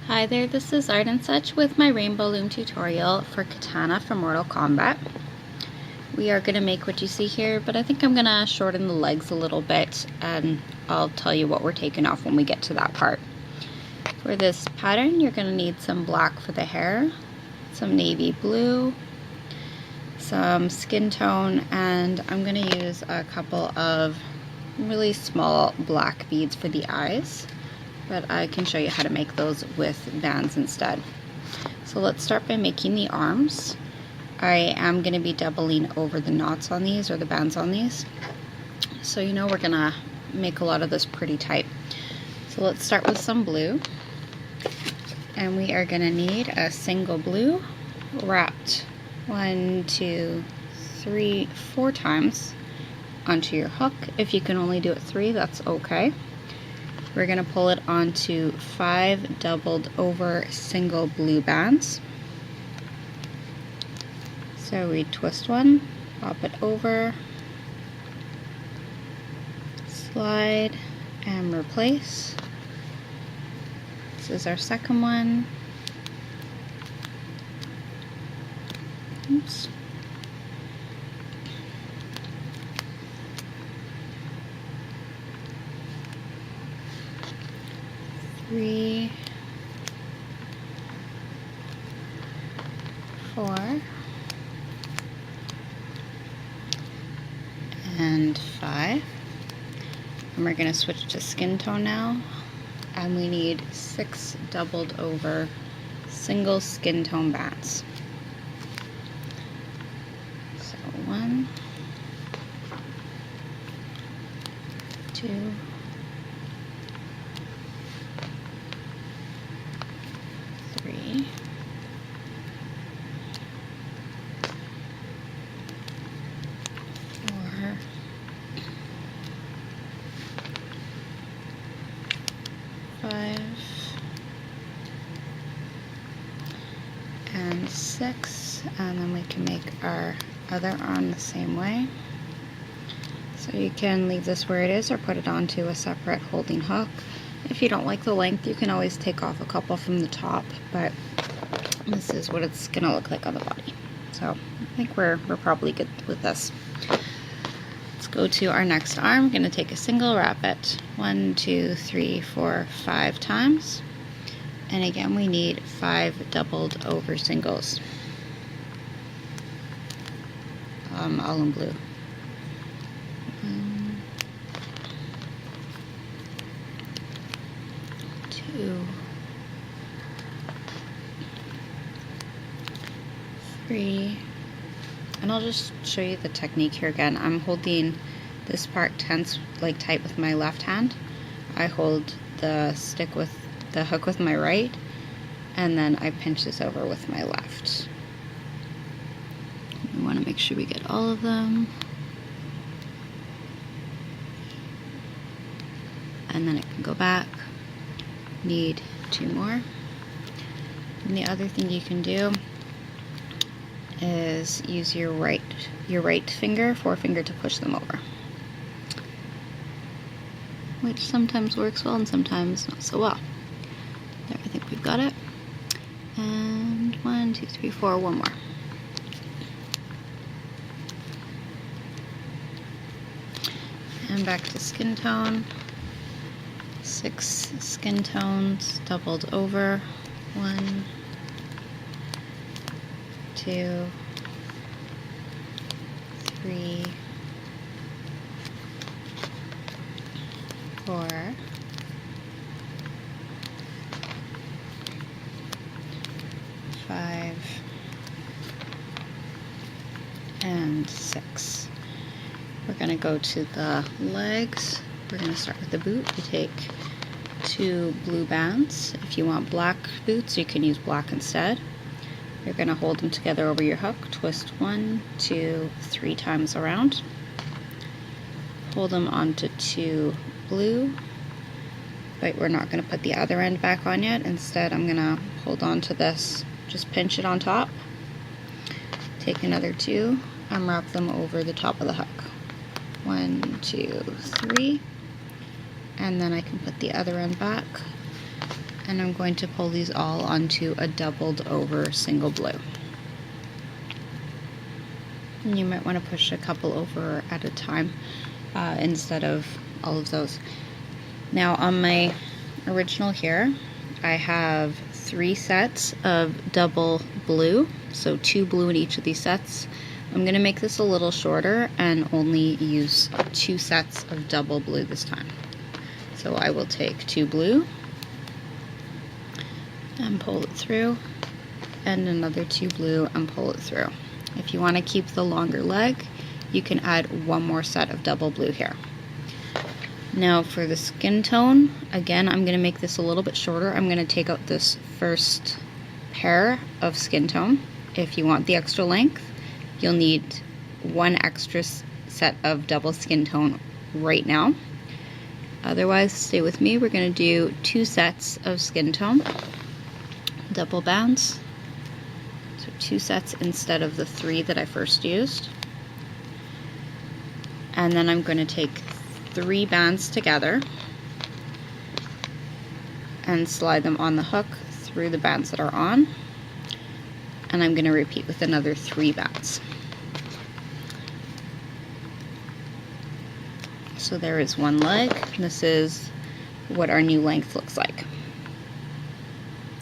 Hi there, this is Art and Such with my Rainbow Loom tutorial for Kitana from Mortal Kombat. We are going to make what you see here, but I think I'm going to shorten the legs a little bit, and I'll tell you what we're taking off when we get to that part. For this pattern, you're going to need some black for the hair, some navy blue, some skin tone, and I'm going to use a couple of really small black beads for the eyes. But I can show you how to make those with bands instead. So let's start by making the arms. I am going to be doubling over the knots on these, or the bands on these. So you know we're going to make a lot of this pretty tight. So let's start with some blue. And we are going to need a single blue wrapped 1, 2, 3, 4 times onto your hook. If you can only do it 3, that's okay. We're going to pull it onto 5 doubled over single blue bands. So we twist one, pop it over, slide, and replace. This is our second one. Oops. Three, 4, and 5. And we're going to switch to skin tone now, and we need 6 doubled over single skin tone bands. So 1, 2, 3, 4, 5, and 6, and then we can make our other arm the same way. So you can leave this where it is or put it onto a separate holding hook. If you don't like the length, you can always take off a couple from the top, but this is what it's gonna look like on the body. So I think we're probably good with this. Let's go to our next arm. I'm gonna take a single, wrap it 1, 2, 3, 4, 5 times. And again, we need 5 doubled over singles. All in blue. 1, 2, 3, and I'll just show you the technique here again. I'm holding this part tense, like tight with my left hand. I hold the stick with the hook with my right, and then I pinch this over with my left. We want to make sure we get all of them. And then it can go back. Need 2 more. And the other thing you can do is use your right forefinger to push them over, which sometimes works well and sometimes not so well. There, I think we've got it. And 1, 2, 3, 4, 1 more. And back to skin tone. 6 skin tones doubled over. 1, 2, 3, 4, 5, and 6. We're going to go to the legs. We're going to start with the boot. You take 2 blue bands. If you want black boots, you can use black instead. You're going to hold them together over your hook, twist 1, 2, 3 times around. Hold them onto 2 blue, but we're not going to put the other end back on yet. Instead, I'm going to hold on to this, just pinch it on top, take another 2, and wrap them over the top of the hook. 1, 2, 3, and then I can put the other end back and I'm going to pull these all onto a doubled over single blue. And you might want to push a couple over at a time instead of all of those. Now on my original here, I have 3 sets of double blue, so 2 blue in each of these sets. I'm going to make this a little shorter and only use 2 sets of double blue this time. So I will take 2 blue and pull it through, and another 2 blue and pull it through. If you want to keep the longer leg, you can add 1 more set of double blue here. Now for the skin tone, again, I'm going to make this a little bit shorter. I'm going to take out this first pair of skin tone. If you want the extra length, you'll need 1 extra set of double skin tone right now. Otherwise, stay with me. We're going to do 2 sets of skin tone, double bands. So 2 sets instead of the 3 that I first used. And then I'm going to take 3 bands together and slide them on the hook through the bands that are on, and I'm going to repeat with another 3 bands. So there is 1 leg. This is what our new length looks like.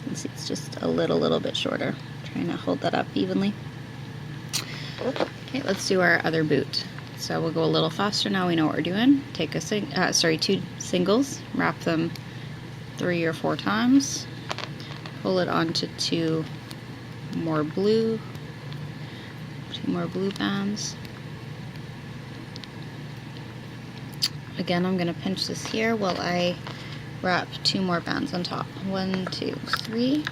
You can see it's just a little bit shorter. I'm trying to hold that up evenly. Okay, let's do our other boot. So we'll go a little faster now. We know what we're doing. Take a 2 singles, wrap them 3 or 4 times, pull it onto 2 more blue bands. Again, I'm going to pinch this here while I wrap 2 more bands on top. 1, 2, 3,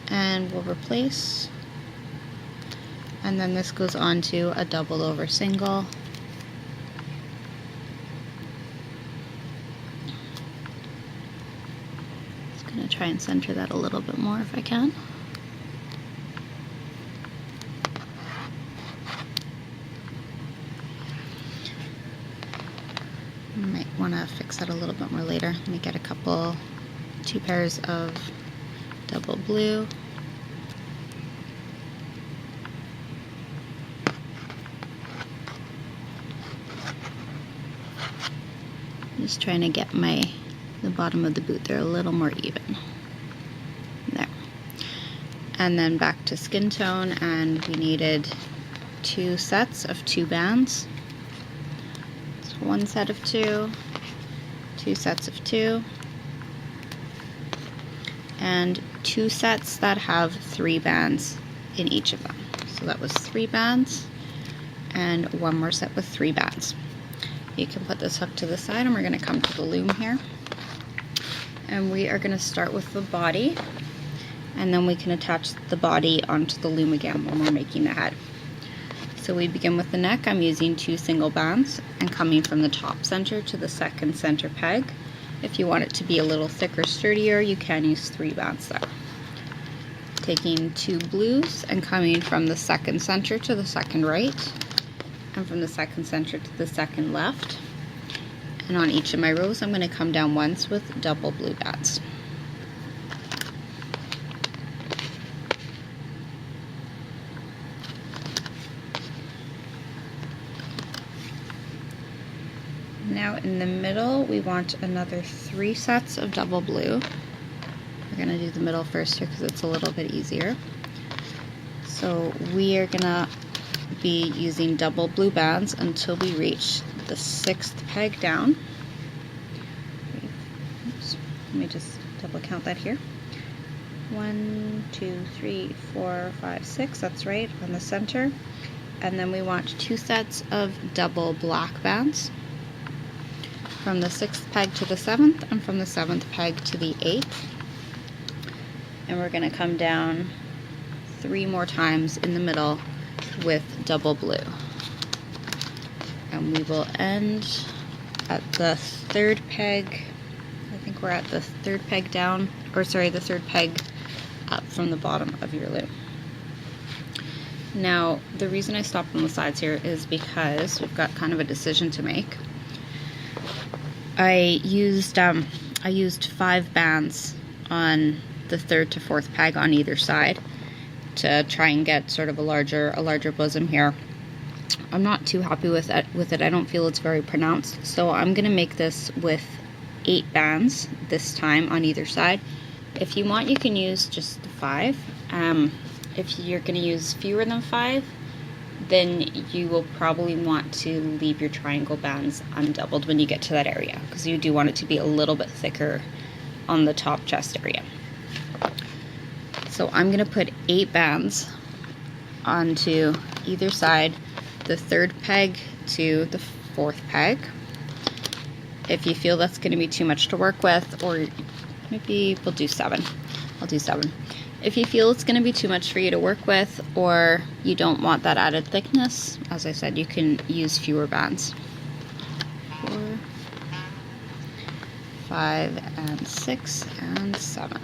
and we'll replace. And then this goes on to a double over single. Just going to try and center that a little bit more if I can. Might want to fix that a little bit more later. Let me get 2 pairs of double blue. Just trying to get the bottom of the boot there a little more even. There. And then back to skin tone, and we needed 2 sets of 2 bands. So 1 set of 2, 2 sets of 2, and 2 sets that have 3 bands in each of them. So that was 3 bands, and 1 more set with 3 bands. You can put this hook to the side, and we're going to come to the loom here. And we are going to start with the body, and then we can attach the body onto the loom again when we're making the head. So we begin with the neck. I'm using 2 single bands and coming from the top center to the second center peg. If you want it to be a little thicker, sturdier, you can use 3 bands there. Taking 2 blues and coming from the second center to the second right, and from the second center to the second left. And on each of my rows, I'm going to come down once with double blue bands. Now in the middle, we want another 3 sets of double blue. We're going to do the middle first here because it's a little bit easier. So we are going to be using double blue bands until we reach the 6th peg down. Oops. Let me just double count that here. 1, 2, 3, 4, 5, 6, that's right, on the center. And then we want 2 sets of double black bands from the 6th peg to the 7th, and from the 7th peg to the 8th. And we're going to come down 3 more times in the middle with double blue. And we will end at the 3rd peg. I think we're at the 3rd peg down, or sorry, the 3rd peg up from the bottom of your loom. Now, the reason I stopped on the sides here is because we've got kind of a decision to make. I I used 5 bands on the 3rd to 4th peg on either side to try and get sort of a larger bosom here. I'm not too happy with it. I don't feel it's very pronounced, so I'm gonna make this with 8 bands this time on either side. If you want, you can use just 5. If you're gonna use fewer than 5, then you will probably want to leave your triangle bands undoubled when you get to that area, because you do want it to be a little bit thicker on the top chest area. So I'm gonna put 8 bands onto either side, the 3rd peg to the 4th peg. If you feel that's gonna be too much to work with, or maybe we'll do 7. I'll do 7. If you feel it's going to be too much for you to work with, or you don't want that added thickness, as I said, you can use fewer bands. 4, 5, and 6, and 7.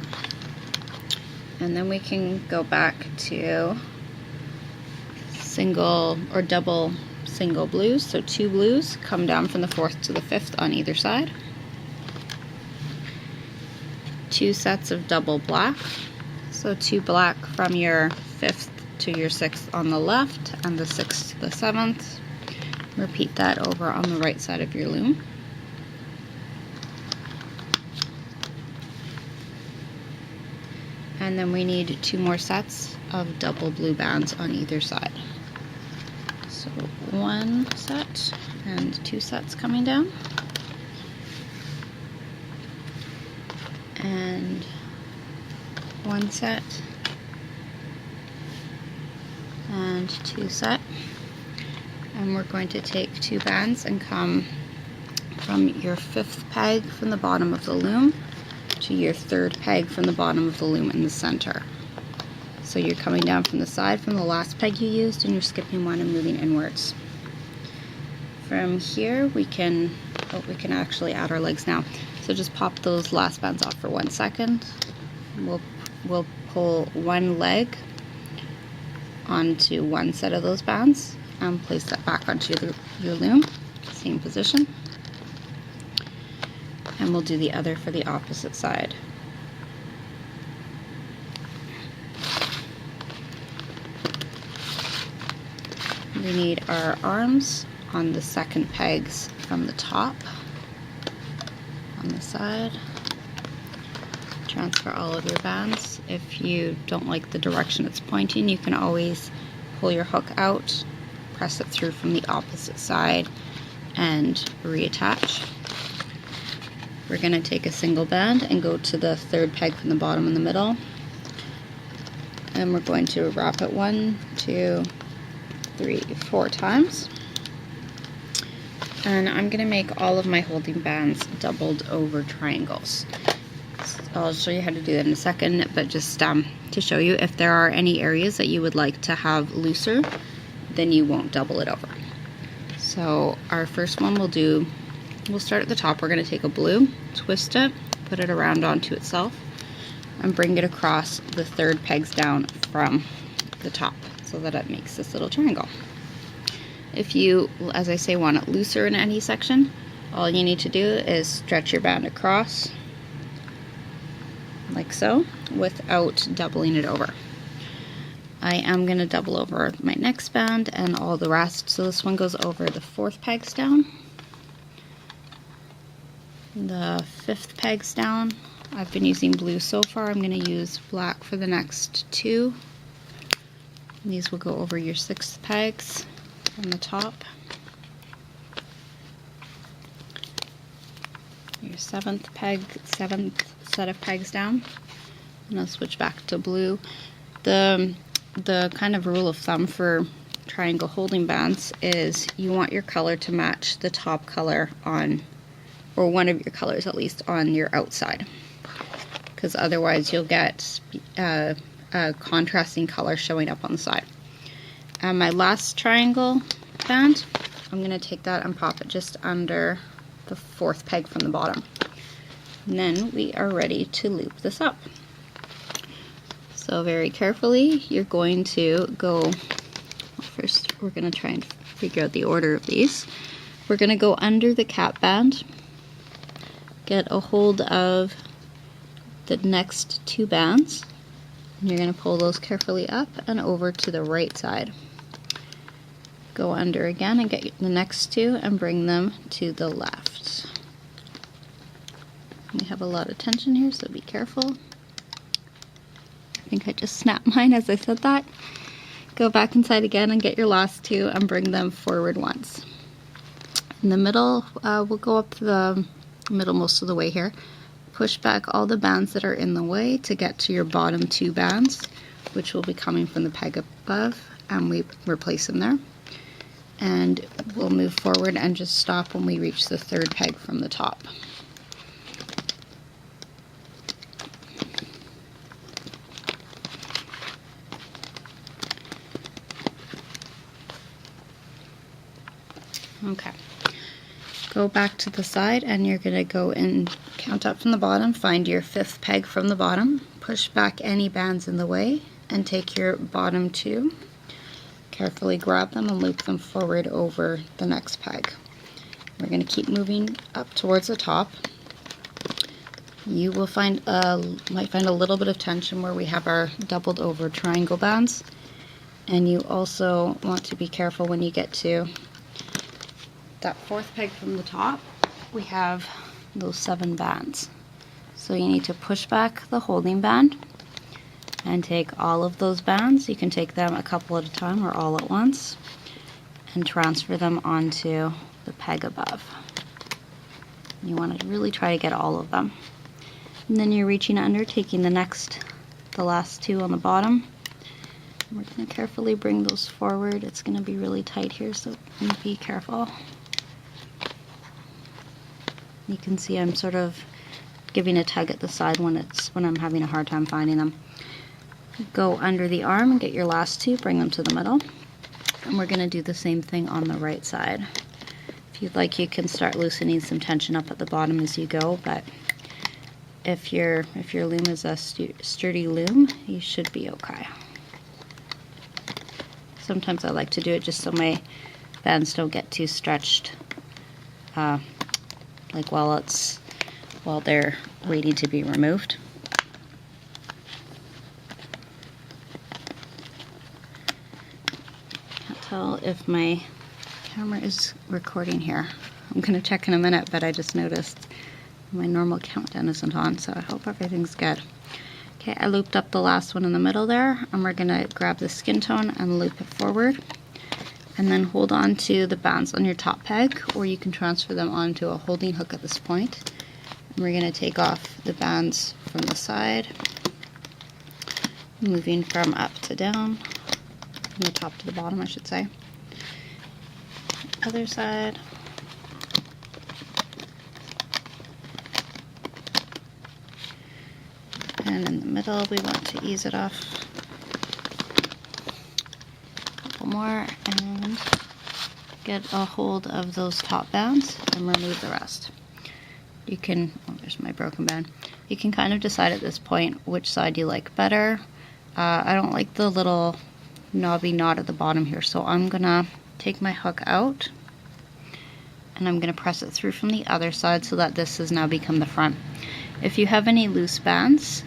And then we can go back to single or double single blues. So 2 blues, come down from the 4th to the 5th on either side. 2 sets of double black. So 2 black from your 5th to your 6th on the left, and the 6th to the 7th. Repeat that over on the right side of your loom. And then we need 2 more sets of double blue bands on either side. So 1 set and 2 sets coming down. And 1 set and 2 set, and we're going to take 2 bands and come from your 5th peg from the bottom of the loom to your 3rd peg from the bottom of the loom in the center. So you're coming down from the side from the last peg you used, and you're skipping 1 and moving inwards. From here we can actually add our legs now. So just pop those last bands off for 1 second. We'll pull 1 leg onto 1 set of those bands and place that back onto your loom, same position. And we'll do the other for the opposite side. We need our arms on the 2nd pegs from the top on the side. Transfer all of your bands. If you don't like the direction it's pointing, you can always pull your hook out, press it through from the opposite side, and reattach. We're going to take a single band and go to the 3rd peg from the bottom in the middle, and we're going to wrap it 1, 2, 3, 4 times. And I'm going to make all of my holding bands doubled over triangles. I'll show you how to do that in a second, but just to show you, if there are any areas that you would like to have looser, then you won't double it over. So our first one we'll start at the top. We're going to take a blue, twist it, put it around onto itself, and bring it across the 3rd pegs down from the top so that it makes this little triangle. If you, as I say, want it looser in any section, all you need to do is stretch your band across like so, without doubling it over. I am going to double over my next band and all the rest. So this one goes over the 4th pegs down, the 5th pegs down. I've been using blue so far. I'm going to use black for the next 2. And these will go over your 6th pegs on the top, your 7th set of pegs down, and I'll switch back to blue. The kind of rule of thumb for triangle holding bands is you want your color to match the top color on, or one of your colors at least, on your outside, because otherwise you'll get a contrasting color showing up on the side. And my last triangle band, I'm going to take that and pop it just under the 4th peg from the bottom. And then we are ready to loop this up. So very carefully, you're going to go, well, first we're going to try and figure out the order of these. We're going to go under the cap band, get a hold of the next 2 bands. You're going to pull those carefully up and over to the right side. Go under again and get the next 2 and bring them to the left. We have a lot of tension here, so be careful. I think I just snapped mine as I said that. Go back inside again and get your last 2 and bring them forward once. In the middle, we'll go up to the middle most of the way here. Push back all the bands that are in the way to get to your bottom 2 bands, which will be coming from the peg above, and we replace them there. And we'll move forward and just stop when we reach the 3rd peg from the top. Okay. Go back to the side and you're going to go and count up from the bottom, find your 5th peg from the bottom, push back any bands in the way, and take your bottom 2. Carefully grab them and loop them forward over the next peg. We're going to keep moving up towards the top. You will might find a little bit of tension where we have our doubled over triangle bands, and you also want to be careful when you get to that 4th peg from the top. We have those 7 bands, so you need to push back the holding band and take all of those bands. You can take them a couple at a time or all at once and transfer them onto the peg above. You want to really try to get all of them, and then you're reaching under, taking the last 2 on the bottom. We're going to carefully bring those forward. It's going to be really tight here, so be careful. You can see I'm sort of giving a tug at the side when I'm having a hard time finding them. Go under the arm and get your last 2, bring them to the middle. And we're going to do the same thing on the right side. If you'd like, you can start loosening some tension up at the bottom as you go, but if your loom is a sturdy loom, you should be okay. Sometimes I like to do it just so my bands don't get too stretched, like while they're waiting to be removed. Can't tell if my camera is recording here. I'm going to check in a minute, but I just noticed my normal countdown isn't on, so I hope everything's good. Okay, I looped up the last one in the middle there, and we're going to grab the skin tone and loop it forward. And then hold on to the bands on your top peg, or you can transfer them onto a holding hook at this point. And we're going to take off the bands from the side, moving from up to down, from the top to the bottom, I should say. Other side. And in the middle, we want to ease it off. More and get a hold of those top bands and remove the rest. You can, oh, there's my broken band. You can kind of decide at this point which side you like better. I don't like the little knobby knot at the bottom here, so I'm gonna take my hook out and I'm gonna press it through from the other side so that this has now become the front. If you have any loose bands,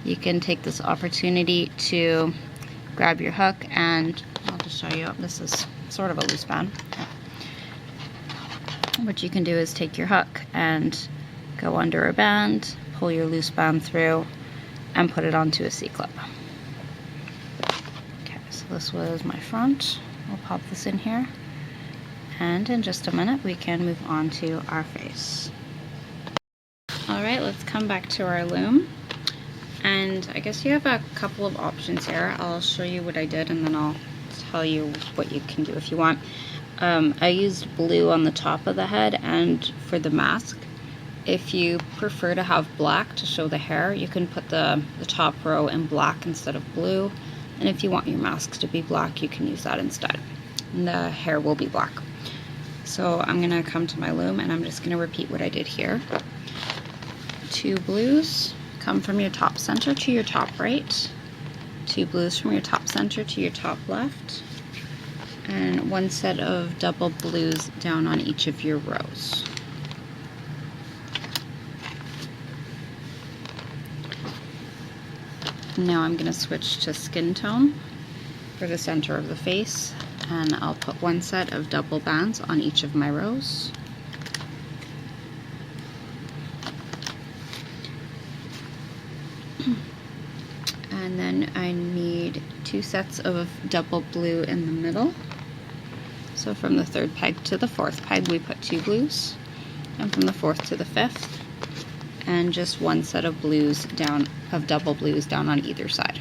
you can take this opportunity to grab your hook, and I'll just show you, this is sort of a loose band. What you can do is take your hook and go under a band, pull your loose band through, and put it onto a C-clip. Okay, so this was my front. We'll pop this in here, and in just a minute we can move on to our face. Alright, let's come back to our loom. And I guess you have a couple of options here. I'll show you what I did and then I'll tell you what you can do if you want. I used blue on the top of the head and for the mask. If you prefer to have black to show the hair, you can put the top row in black instead of blue. And if you want your masks to be black, you can use that instead. And the hair will be black. So I'm going to come to my loom and I'm just going to repeat what I did here. 2 blues. Come from your top center to your top right, 2 blues from your top center to your top left, and 1 set of double blues down on each of your rows. Now I'm going to switch to skin tone for the center of the face, and I'll put one set of double bands on each of my rows. And then I need 2 sets of double blue in the middle. So from the 3rd peg to the 4th peg we put 2 blues, and from the 4th to the 5th, and just 1 set of blues down, of double blues down on either side.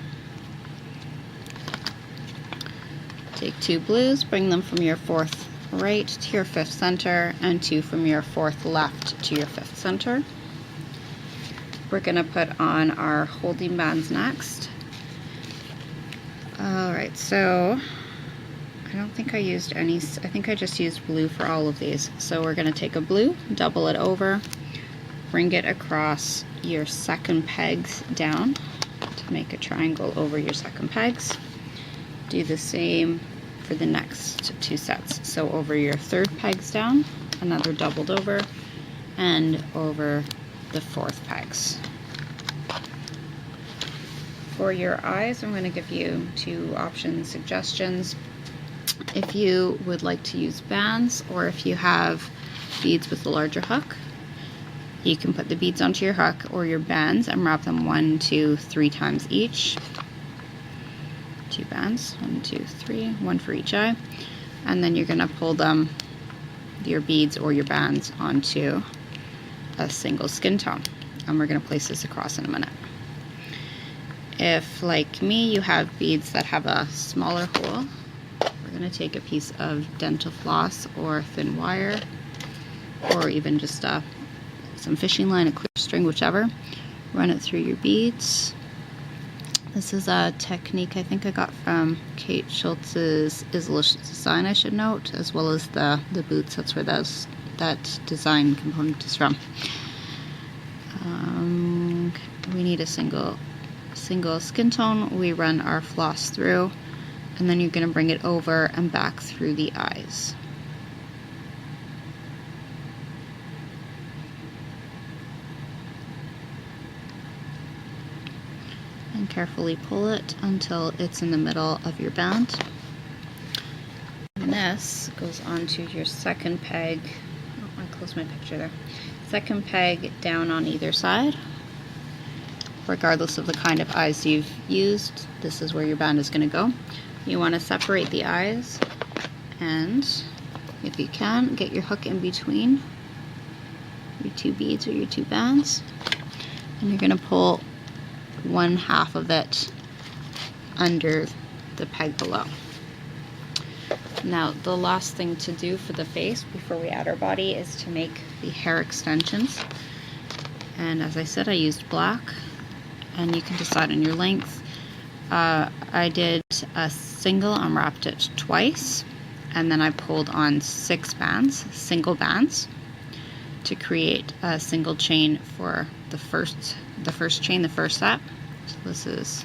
Take 2 blues, bring them from your 4th right to your 5th center, and 2 from your 4th left to your 5th center. We're going to put on our holding bands next. Alright, so I don't think I used any, I think I just used blue for all of these. So we're going to take a blue, double it over, bring it across your 2nd pegs down to make a triangle over your 2nd pegs. Do the same for the next 2 sets. So over your 3rd pegs down, another doubled over, and over the 4th pegs. For your eyes, I'm going to give you 2 option suggestions. If you would like to use bands, or if you have beads with a larger hook, you can put the beads onto your hook or your bands and wrap them 1, 2, 3 times each. 2 bands, 1, 2, 3, 1 for each eye, and then you're going to pull them, your beads or your bands, onto a single skin tone, and we're going to place this across in a minute. If, like me, you have beads that have a smaller hole, we're going to take a piece of dental floss or thin wire, or even just some fishing line, a clear string, whichever. Run it through your beads. This is a technique I think I got from Kate Schultz's Islicious Design, I should note, as well as the boots. That's where that design component is from. We need a single skin tone. We run our floss through, and then you're going to bring it over and back through the eyes. And carefully pull it until it's in the middle of your band. And this goes onto your 2nd peg. Oh, I closed my picture there. 2nd peg down on either side. Regardless of the kind of eyes you've used, this is where your band is going to go. You want to separate the eyes, and if you can, get your hook in between your 2 beads or your 2 bands, and you're going to pull 1/2 of it under the peg below. Now, the last thing to do for the face before we add our body is to make the hair extensions. And as I said, I used black, and you can decide on your length. I did a single, unwrapped it twice, and then I pulled on 6 bands, single bands, to create a single chain for the first chain, the first set. So this is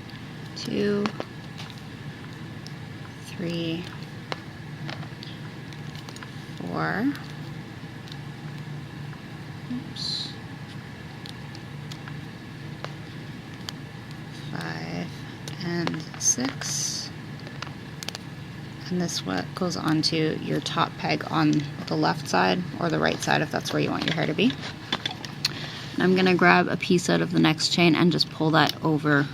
2, 3, 4, oops, 5, and 6. And this what goes onto your top peg on the left side, or the right side if that's where you want your hair to be. And I'm going to grab a piece out of the next chain and just pull that over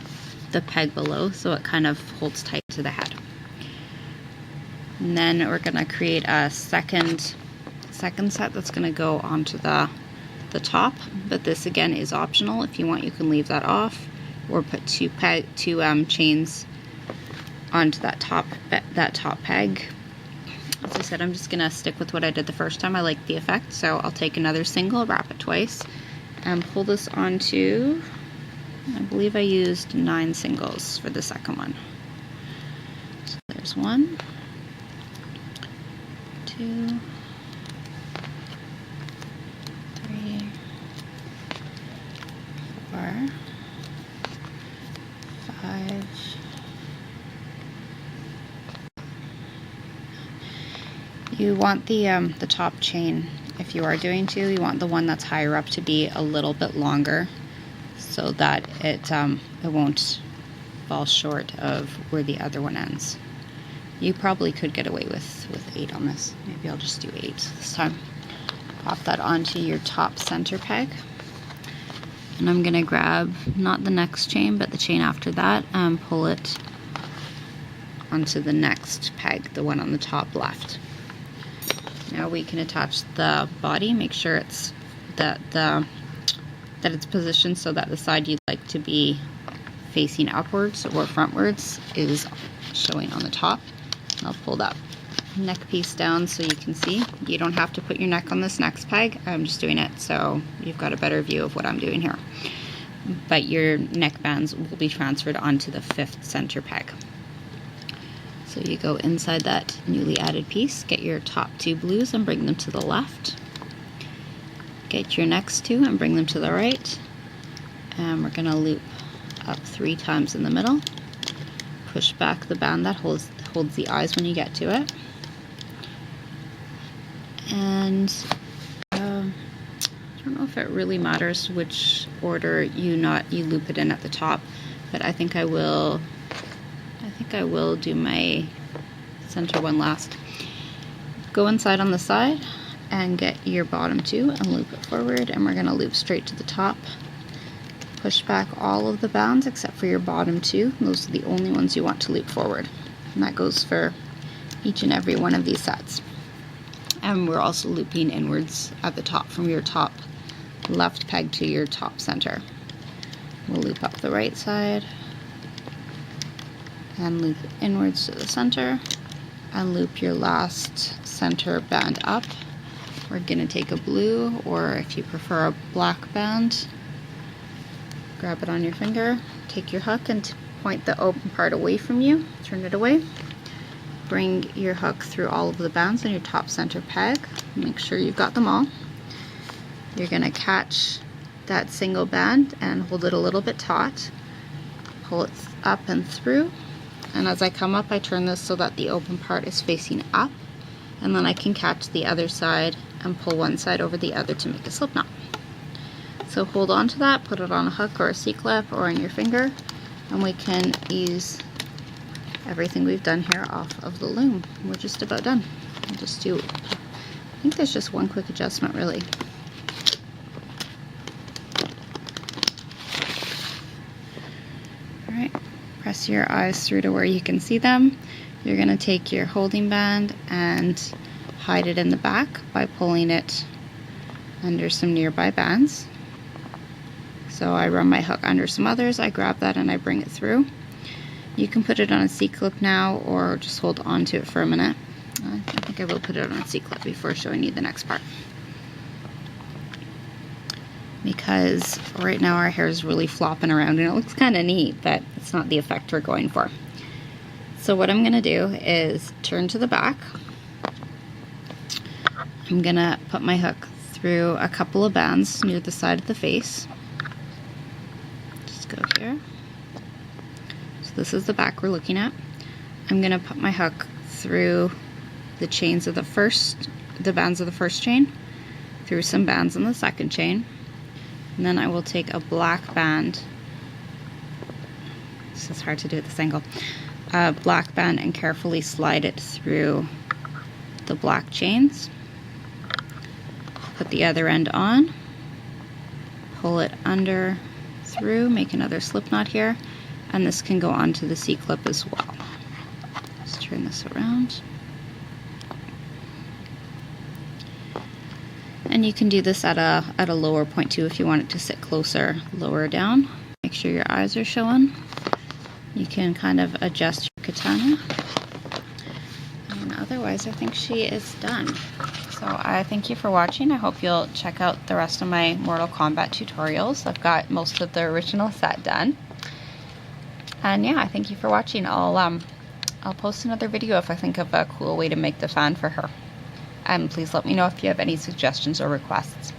the peg below so it kind of holds tight to the head. And then we're going to create a second set that's going to go onto the top, but this again is optional. If you want, you can leave that off, or put 2 chains onto that top peg. As I said, I'm just gonna stick with what I did the first time. I like the effect, so I'll take another single, wrap it twice, and pull this onto, I believe I used 9 singles for the second one. So there's 1, 2, 3, 4, 5. You want the top chain, if you are doing 2, you want the one that's higher up to be a little bit longer, so that it won't fall short of where the other one ends. You probably could get away with 8 on this. Maybe I'll just do 8 this time. Pop that onto your top center peg. And I'm gonna grab not the next chain, but the chain after that, and pull it onto the next peg, the one on the top left. Now we can attach the body, make sure it's that it's positioned so that the side you'd like to be facing upwards or frontwards is showing on the top. I'll pull that neck piece down so you can see. You don't have to put your neck on this next peg. I'm just doing it so you've got a better view of what I'm doing here. But your neck bands will be transferred onto the 5th center peg. So you go inside that newly added piece, get your top 2 blues and bring them to the left. Get your next 2 and bring them to the right. And we're gonna loop up 3 times in the middle. Push back the band that holds the eyes when you get to it. And I don't know if it really matters which order you loop it in at the top, but I think I will do my center one last. Go inside on the side and get your bottom 2 and loop it forward, and we're going to loop straight to the top. Push back all of the bands except for your bottom 2. Those are the only ones you want to loop forward, and that goes for each and every one of these sets. And we're also looping inwards at the top from your top left peg to your top center. We'll loop up the right side and loop inwards to the center and loop your last center band up. We're going to take a blue, or if you prefer a black band, grab it on your finger, take your hook and point the open part away from you, turn it away. Bring your hook through all of the bands on your top center peg. Make sure you've got them all. You're going to catch that single band and hold it a little bit taut. Pull it up and through. And as I come up, I turn this so that the open part is facing up. And then I can catch the other side and pull one side over the other to make a slip knot. So hold on to that, put it on a hook or a C-clip or on your finger, and we can ease everything we've done here off of the loom. We're just about done. I'll just do, I think there's just one quick adjustment really. Alright, press your eyes through to where you can see them. You're going to take your holding band and hide it in the back by pulling it under some nearby bands. So I run my hook under some others, I grab that and I bring it through. You can put it on a C-clip now or just hold on to it for a minute. I think I will put it on a C-clip before showing you the next part. Because right now our hair is really flopping around and it looks kind of neat, but it's not the effect we're going for. So what I'm going to do is turn to the back. I'm going to put my hook through a couple of bands near the side of the face. Just go here. So this is the back we're looking at. I'm going to put my hook through the chains of the bands of the first chain, through some bands on the second chain, and then I will take a black band. This is hard to do at this angle. A black band and carefully slide it through the black chains. Put the other end on, pull it under through, make another slip knot here, and this can go onto the C-clip as well. Let's turn this around. And you can do this at a lower point too if you want it to sit closer, lower down. Make sure your eyes are showing. You can kind of adjust your katana. And otherwise, I think she is done. So I thank you for watching. I hope you'll check out the rest of my Mortal Kombat tutorials. I've got most of the original set done. And yeah, I thank you for watching. I'll post another video if I think of a cool way to make the fan for her. And please let me know if you have any suggestions or requests.